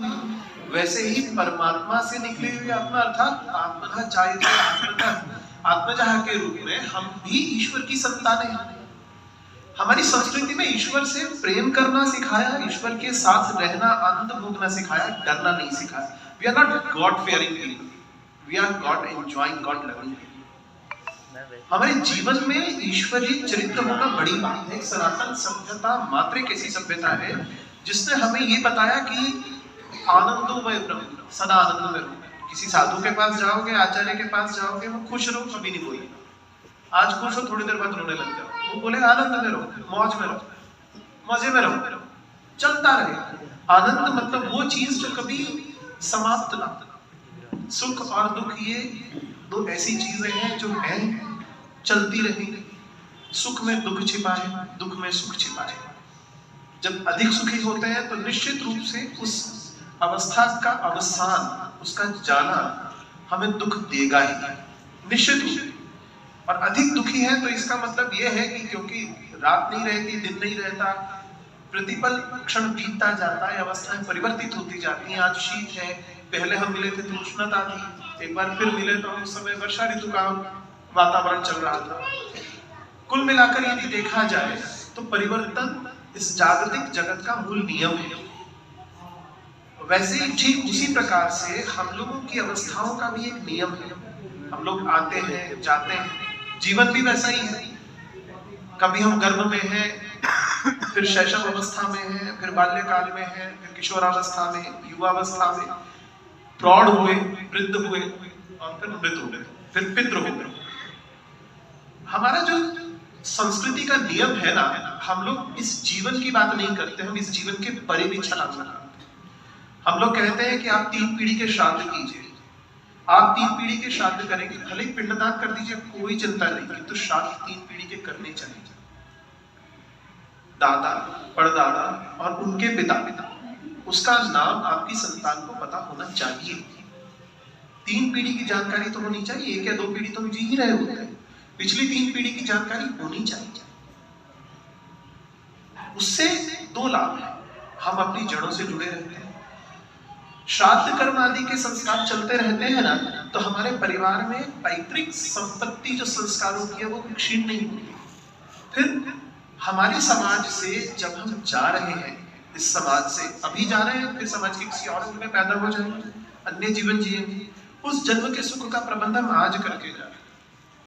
हुई, वैसे ही परमात्मा से निकली हुई आत्मा अर्थात आत्मना चाहते आत्मजा के रूप में हम भी ईश्वर की संतानें हैं। हमारी संस्कृति में ईश्वर से प्रेम करना सिखाया, ईश्वर के साथ रहना, आनंद भोगना सिखाया, डरना नहीं सिखाया। We are not God fearing people, we are God enjoying, God loving people। हमारे जीवन में ईश्वरीय चरित्र होना बड़ी बात है। सनातन सभ्यता मात्र एक ऐसी सभ्यता है जिसने हमें ये बताया कि आनंदोमय ब्रह्म, सदा आनंद में रहो। किसी साधु के पास जाओगे, आचार्य के पास जाओगे, वो खुश रहो, कभी नहीं बोलेगा। आज खुश हो, थोड़ी देर बाद रोने लग जाओ, वो बोलेगा आनंद में रहो, मौज में रहो, मजे में रहो, चलता रहे। आनंद मतलब वो चीज जो कभी समाप्त ना। सुख और दुख ये दो ऐसी चीजें हैं जो हैं, चलती रहेंगी। सुख में दुख छिपा है, दुख में सुख छिपा है। जब अधिक सुखी होते हैं तो निश्चित रूप से उस अवस्था का अवसान, उसका जाना हमें दुख देगा ही, निश्चित रूप से। और अधिक दुखी है तो इसका मतलब यह है कि क्योंकि रात नहीं रहती, दिन नहीं रहता, प्रतिपल क्षण बीतता जाता है, अवस्थाएं परिवर्तित होती जाती हैं। आज शीत है, पहले हम मिले थे तो उष्णता थी, एक बार फिर मिले तो उस समय वर्षा ऋतु का वातावरण चल रहा था। कुल मिलाकर यदि देखा जाए तो परिवर्तन इस जागतिक जगत का मूल नियम है। वैसे ही ठीक उसी प्रकार से हम लोगों की अवस्थाओं का भी एक नियम है। हम लोग आते हैं, जाते हैं, जीवन भी वैसा ही है। कभी हम गर्भ में हैं, फिर शैशव अवस्था में हैं, फिर बाल्यकाल में हैं, फिर किशोरावस्था में, युवावस्था में, प्रौढ़ हुए, वृद्ध हुए और फिर मृत हुए, फिर पितृ हुए। हमारा जो संस्कृति का नियम है ना, हम लोग इस जीवन की बात नहीं करते, हम इस जीवन के परे भी छलांग लगाते हैं। हम लोग कहते हैं कि आप 3 पीढ़ी के श्राद्ध कीजिए, आप 3 पीढ़ी के श्राद्ध करेंगे, भले पिंडदान कर दीजिए, कोई चिंता नहीं, किंतु श्राद्ध 3 पीढ़ी के करने चाहिए। दादा, परदादा और उनके पिता, उसका नाम आपकी संतान को पता होना चाहिए। 3 पीढ़ी की जानकारी तो होनी चाहिए, 1 या 2 पीढ़ी तो जी ही रहे होते हैं, पिछली 3 पीढ़ी की जानकारी होनी चाहिए। उससे 2 लाभ है, हम अपनी जड़ों से जुड़े रहते हैं। श्राद्ध कर्म आदि के संस्कार चलते रहते हैं ना, तो हमारे परिवार में पैतृक संपत्ति जो संस्कारों की है वो क्षीण नहीं होती। फिर हमारे समाज से जब हम जा रहे हैं, इस समाज से अभी जा रहे हैं, फिर समाज के किसी और में पैदा हो जाएंगे, अन्य जीवन जिएंगे, उस जन्म के सुख का प्रबंध हम आज करके जा रहे हैं।